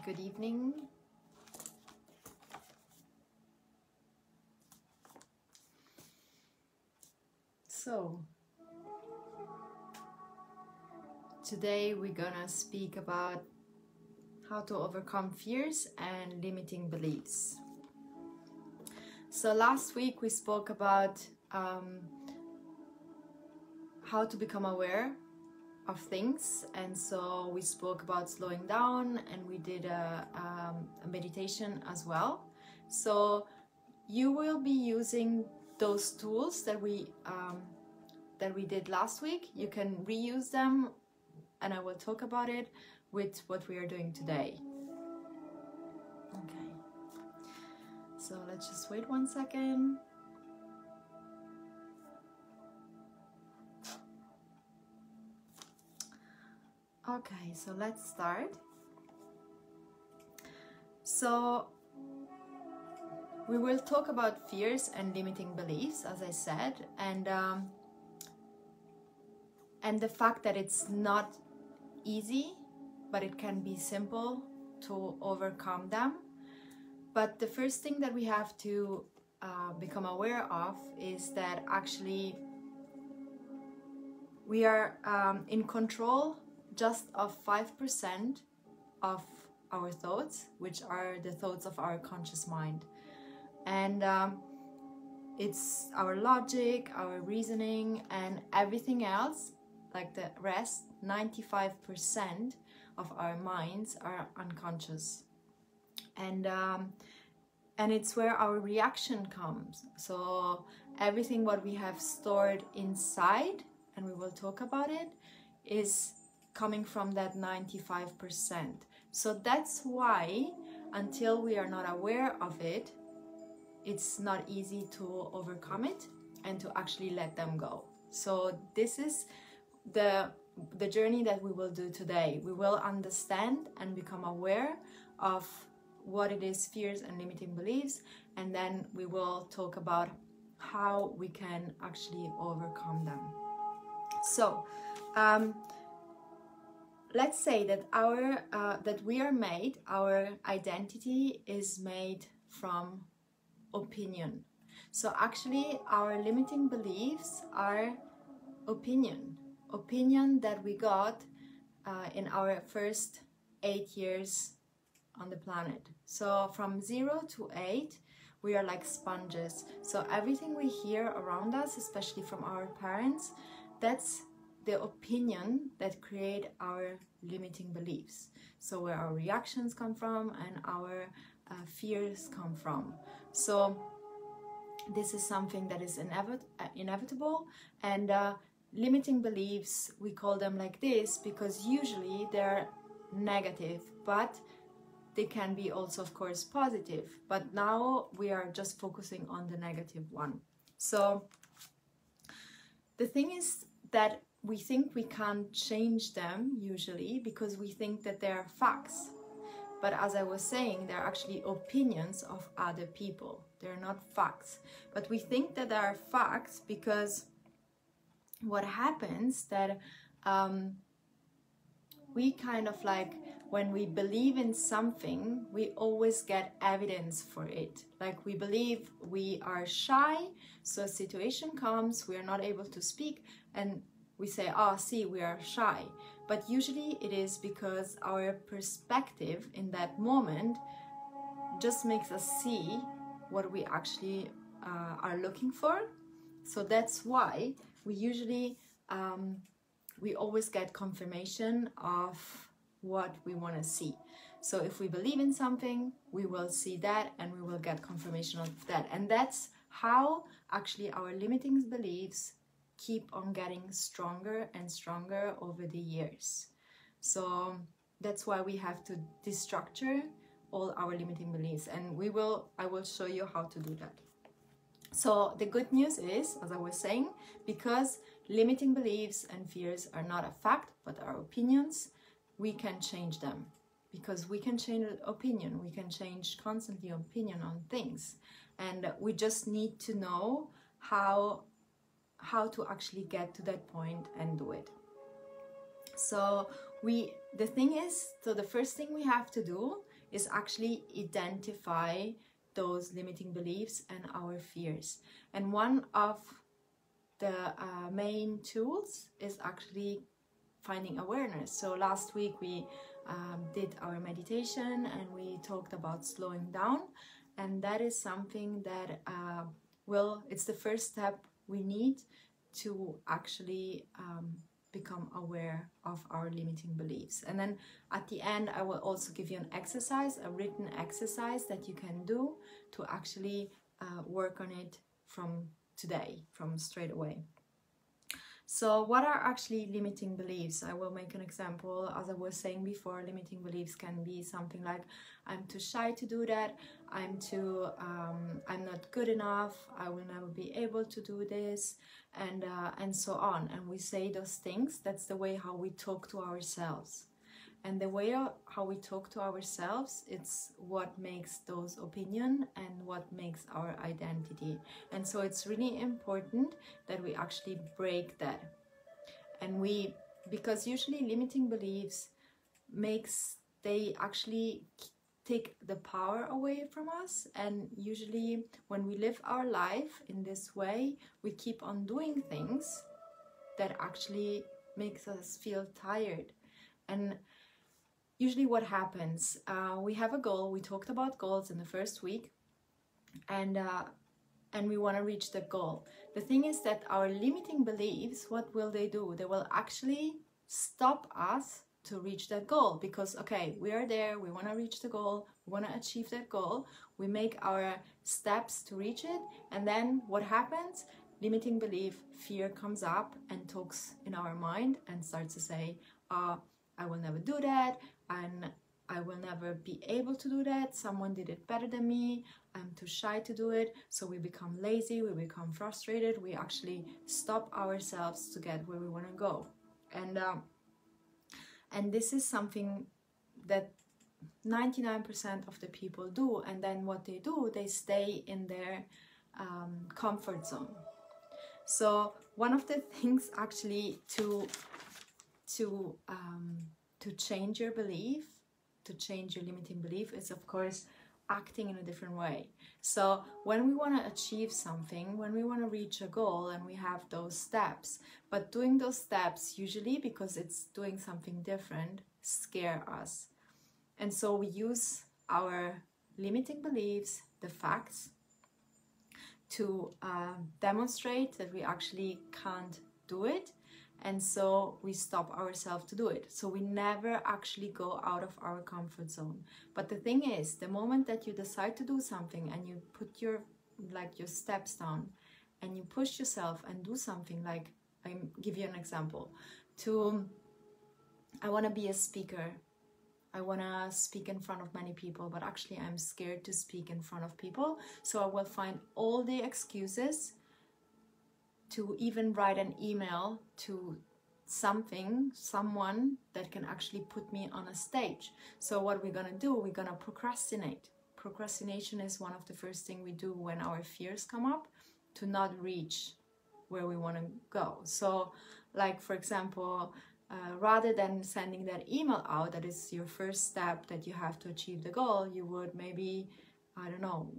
Good evening. So, today we're gonna speak about how to overcome fears and limiting beliefs. So last week we spoke about how to become aware of things, and so we spoke about slowing down, and we did a meditation as well. So you will be using those tools that we did last week. You can reuse them, and I will talk about it with what we are doing today. Okay, so let's just wait 1 second. Okay, so let's start. So we will talk about fears and limiting beliefs, as I said, and the fact that it's not easy, but it can be simple to overcome them. But the first thing that we have to become aware of is that actually we are in control just of 5% of our thoughts, which are the thoughts of our conscious mind. And it's our logic, our reasoning, and everything else, like the rest, 95% of our minds are unconscious. And it's where our reaction comes. So everything what we have stored inside, and we will talk about it, is coming from that 95%. So that's why, until we are not aware of it, it's not easy to overcome it and to actually let them go. So this is the journey that we will do today. We will understand and become aware of what it is, fears and limiting beliefs, and then we will talk about how we can actually overcome them. So let's say that our identity is made from opinion. So actually our limiting beliefs are opinion that we got in our first 8 years on the planet. So from 0 to 8 we are like sponges. So everything we hear around us, especially from our parents, that's the opinion that create our limiting beliefs. So where our reactions come from and our fears come from. So this is something that is inevitable, and limiting beliefs, we call them like this because usually they're negative, but they can be also of course positive, but now we are just focusing on the negative one. So the thing is that we think we can't change them usually because we think that they are facts. But as I was saying, they're actually opinions of other people. They're not facts. But we think that they are facts because what happens that we kind of like, when we believe in something, we always get evidence for it. Like we believe we are shy, so a situation comes, we are not able to speak, and we say, oh, see, we are shy. But usually it is because our perspective in that moment just makes us see what we actually are looking for. So that's why we usually, we always get confirmation of what we want to see. So if we believe in something, we will see that and we will get confirmation of that. And that's how actually our limiting beliefs keep on getting stronger and stronger over the years. So that's why we have to destructure all our limiting beliefs, and I will show you how to do that. So the good news is, as I was saying, because limiting beliefs and fears are not a fact but are opinions, we can change them. Because we can change opinion, we can change constantly opinion on things, and we just need to know how to actually get to that point and do it. So the thing is, so the first thing we have to do is actually identify those limiting beliefs and our fears. And one of the main tools is actually finding awareness. So last week we did our meditation and we talked about slowing down, and that is something that it's the first step we need to actually become aware of our limiting beliefs. And then at the end I will also give you an exercise, a written exercise that you can do to actually work on it from today, from straight away. So what are actually limiting beliefs? I will make an example. As I was saying before, limiting beliefs can be something like, I'm too shy to do that, I'm not good enough, I will never be able to do this, and so on. And we say those things. That's the way how we talk to ourselves. And the way how we talk to ourselves, it's what makes those opinions and what makes our identity. And so it's really important that we actually break that. And because usually limiting beliefs they actually take the power away from us. And usually when we live our life in this way, we keep on doing things that actually makes us feel tired. And usually what happens, we have a goal. We talked about goals in the first week, and we want to reach the goal. The thing is that our limiting beliefs, what will they do? They will actually stop us to reach that goal, because okay, we are there, we want to reach the goal, we want to achieve that goal, we make our steps to reach it, and then what happens? Limiting belief, fear comes up and talks in our mind and starts to say, I will never do that, and I will never be able to do that, someone did it better than me, I'm too shy to do it. So we become lazy, we become frustrated, we actually stop ourselves to get where we want to go. And this is something that 99% of the people do. And then what they do, they stay in their comfort zone. So one of the things actually to change your belief, to change your limiting belief, is of course acting in a different way. So when we want to achieve something, when we want to reach a goal, and we have those steps, but doing those steps usually, because it's doing something different, scare us. And so we use our limiting beliefs, the facts, to demonstrate that we actually can't do it. And so we stop ourselves to do it. So we never actually go out of our comfort zone. But the thing is, the moment that you decide to do something and you put your steps down and you push yourself and do something, like, I give you an example. I want to be a speaker. I want to speak in front of many people, but actually I'm scared to speak in front of people. So I will find all the excuses to even write an email to someone that can actually put me on a stage. So what we're gonna do, we're gonna procrastinate. Procrastination is one of the first things we do when our fears come up, to not reach where we want to go. So like, for example, rather than sending that email out, that is your first step that you have to achieve the goal, you would maybe, I don't know,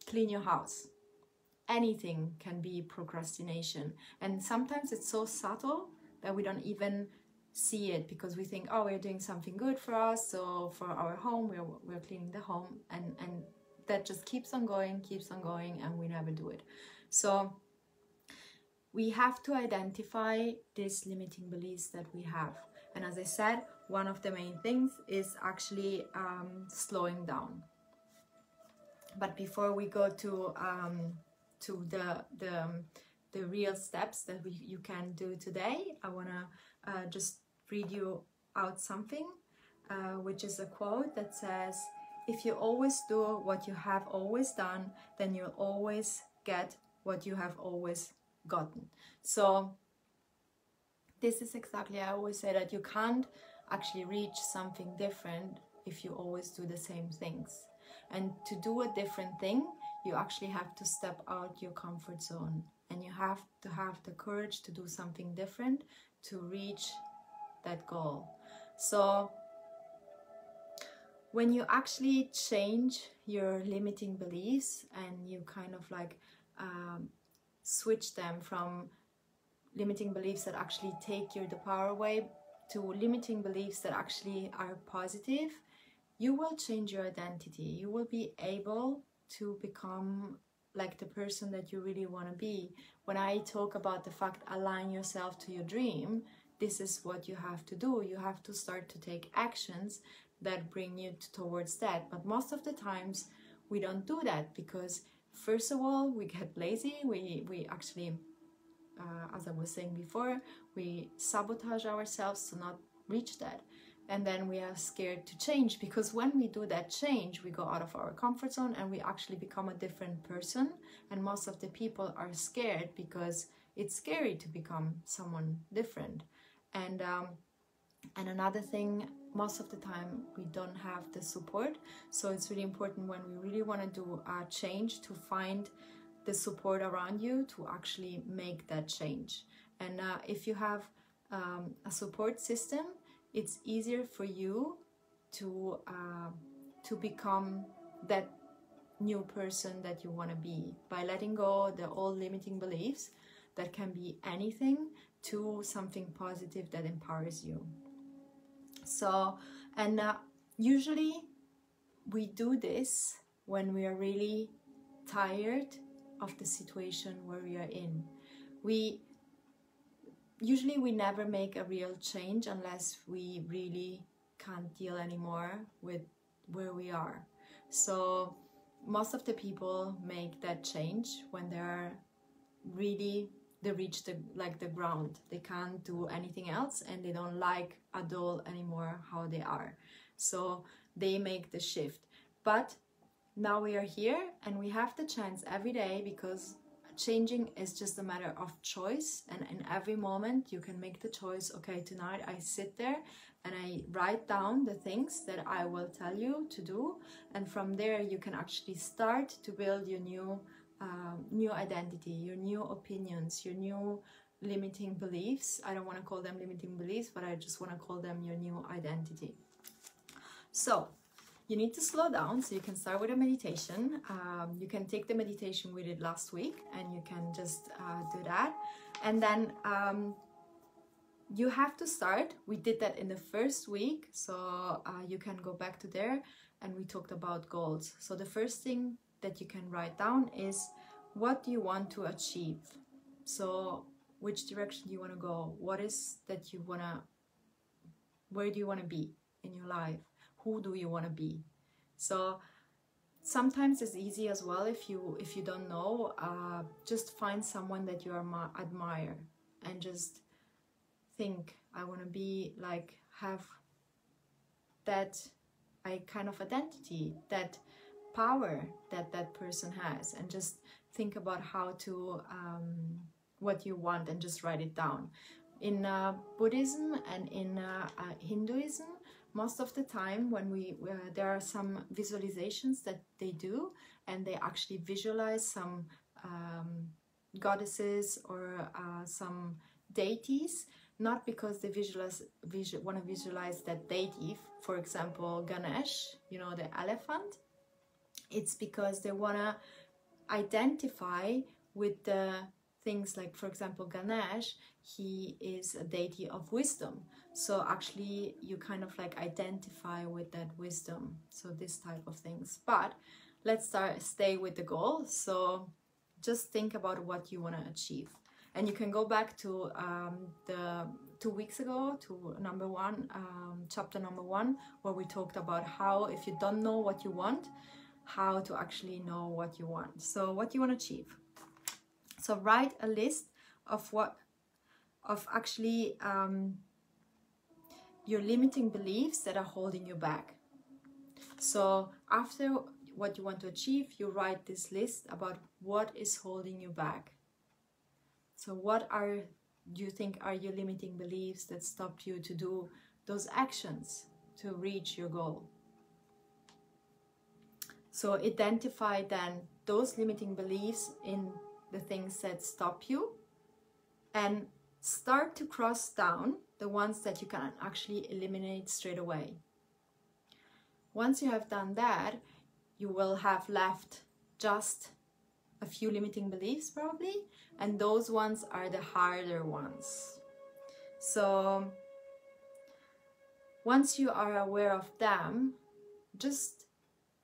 clean your house. Anything can be procrastination. And sometimes it's so subtle that we don't even see it, because we think, oh, we're doing something good for us, so for our home, we're cleaning the home, and that just keeps on going, and we never do it. So we have to identify these limiting beliefs that we have. And as I said, one of the main things is actually slowing down. But before we go to the real steps that you can do today, I want to just read you out something, which is a quote that says, if you always do what you have always done, then you'll always get what you have always gotten. So this is exactly, I always say that you can't actually reach something different if you always do the same things. And to do a different thing, you actually have to step out your comfort zone, and you have to have the courage to do something different to reach that goal. So when you actually change your limiting beliefs and you kind of like switch them from limiting beliefs that actually take you the power away to limiting beliefs that actually are positive, you will change your identity. You will be able to become like the person that you really want to be. When I talk about the fact align yourself to your dream, this is what you have to do. You have to start to take actions that bring you towards that. But most of the times we don't do that because first of all we get lazy. We actually as I was saying before, we sabotage ourselves to not reach that. And then we are scared to change, because when we do that change, we go out of our comfort zone and we actually become a different person. And most of the people are scared because it's scary to become someone different. And another thing, most of the time we don't have the support. So it's really important when we really want to do a change to find the support around you to actually make that change. And if you have a support system, it's easier for you to become that new person that you want to be, by letting go the old limiting beliefs that can be anything to something positive that empowers you. So, and usually we do this when we are really tired of the situation where we are in. Usually we never make a real change unless we really can't deal anymore with where we are. So most of the people make that change when they reach the ground. They can't do anything else and they don't like at all anymore how they are. So they make the shift. But now we are here and we have the chance every day, because changing is just a matter of choice. And in every moment you can make the choice, okay, tonight I sit there and I write down the things that I will tell you to do. And from there you can actually start to build your new identity, your new opinions, your new limiting beliefs. I don't want to call them limiting beliefs, but I just want to call them your new identity. So you need to slow down, so you can start with a meditation. You can take the meditation we did last week and you can just do that. And then you have to start. We did that in the first week, so you can go back to there and we talked about goals. So the first thing that you can write down is, what do you want to achieve? So which direction do you want to go? What is that you want to, where do you want to be in your life? Who do you want to be? So sometimes it's easy as well, if you don't know, just find someone that you admire and just think, I want to be like, have that kind of identity, that power that person has, and just think about how to what you want and just write it down. In Buddhism and in Hinduism, most of the time when there are some visualizations that they do, and they actually visualize some goddesses or some deities, not because they want to visualize that deity, for example Ganesh, you know, the elephant. It's because they want to identify with the things, like for example Ganesh, he is a deity of wisdom. So actually you kind of like identify with that wisdom. So this type of things. But let's stay with the goal. So just think about what you want to achieve. And you can go back to the 2 weeks ago to chapter number 1, where we talked about how, if you don't know what you want, how to actually know what you want. So what you want to achieve. So write a list of actually your limiting beliefs that are holding you back. So after what you want to achieve, you write this list about what is holding you back. So what do you think are your limiting beliefs that stop you to do those actions to reach your goal? So identify then those limiting beliefs in the things that stop you, and start to cross down the ones that you can actually eliminate straight away. once you have done that, you will have left just a few limiting beliefs probably, and those ones are the harder ones. So once you are aware of them, just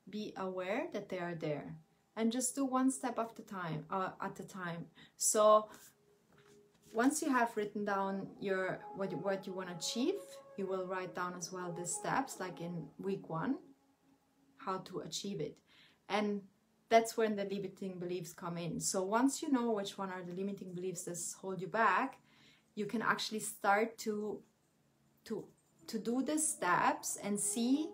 be aware that they are there, and just do one step at a time. So once you have written down what you want to achieve, you will write down as well the steps, like in week 1, how to achieve it. And that's when the limiting beliefs come in. So once you know which one are the limiting beliefs that hold you back, you can actually start to do the steps and see,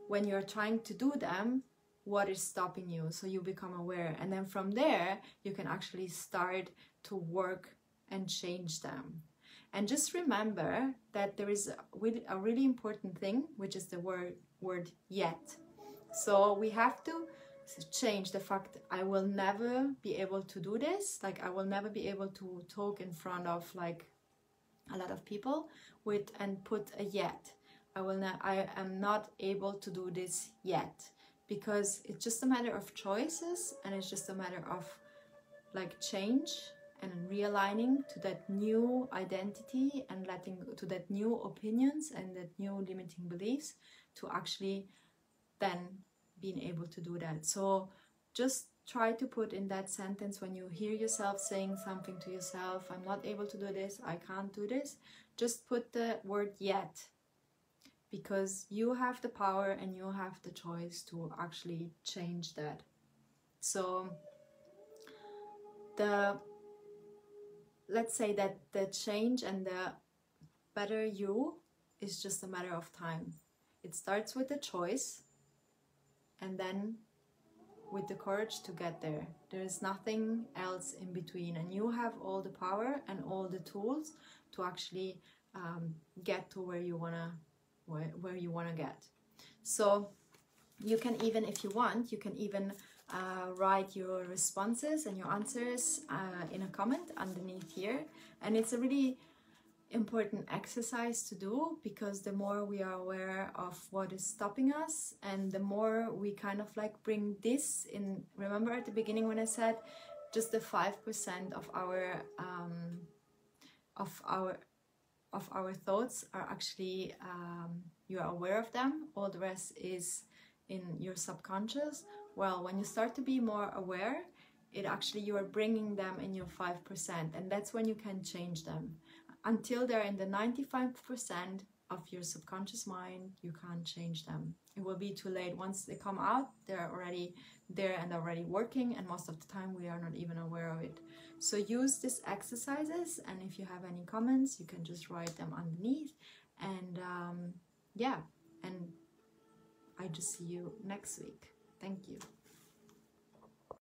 when you're trying to do them, what is stopping you. So you become aware, and then from there you can actually start to work and change them. And just remember that there is a really important thing, which is the word yet. So we have to change the fact, I will never be able to do this, like I will never be able to talk in front of like a lot of people and put a yet. I am not able to do this yet, because it's just a matter of choices, and it's just a matter of like change and realigning to that new identity, and letting to that new opinions and that new limiting beliefs, to actually then being able to do that. So just try to put in that sentence, when you hear yourself saying something to yourself, I'm not able to do this, I can't do this, just put the word yet, because you have the power and you have the choice to actually change that. So let's say that the change and the better you is just a matter of time. It starts with the choice, and then with the courage to get there. There is nothing else in between, and you have all the power and all the tools to actually get to where you wanna get. So you can even, if you want, you can even write your responses and your answers in a comment underneath here. And it's a really important exercise to do, because the more we are aware of what is stopping us, and the more we kind of like bring this in. Remember at the beginning when I said just the 5% of our thoughts are actually you're aware of them, all the rest is in your subconscious. Well, when you start to be more aware, you are bringing them in your 5%, and that's when you can change them. Until they're in the 95% of your subconscious mind, you can't change them. It will be too late. Once they come out, they're already there and already working, and most of the time we are not even aware of it. So use these exercises, and if you have any comments, you can just write them underneath. And yeah, and I just see you next week. Thank you.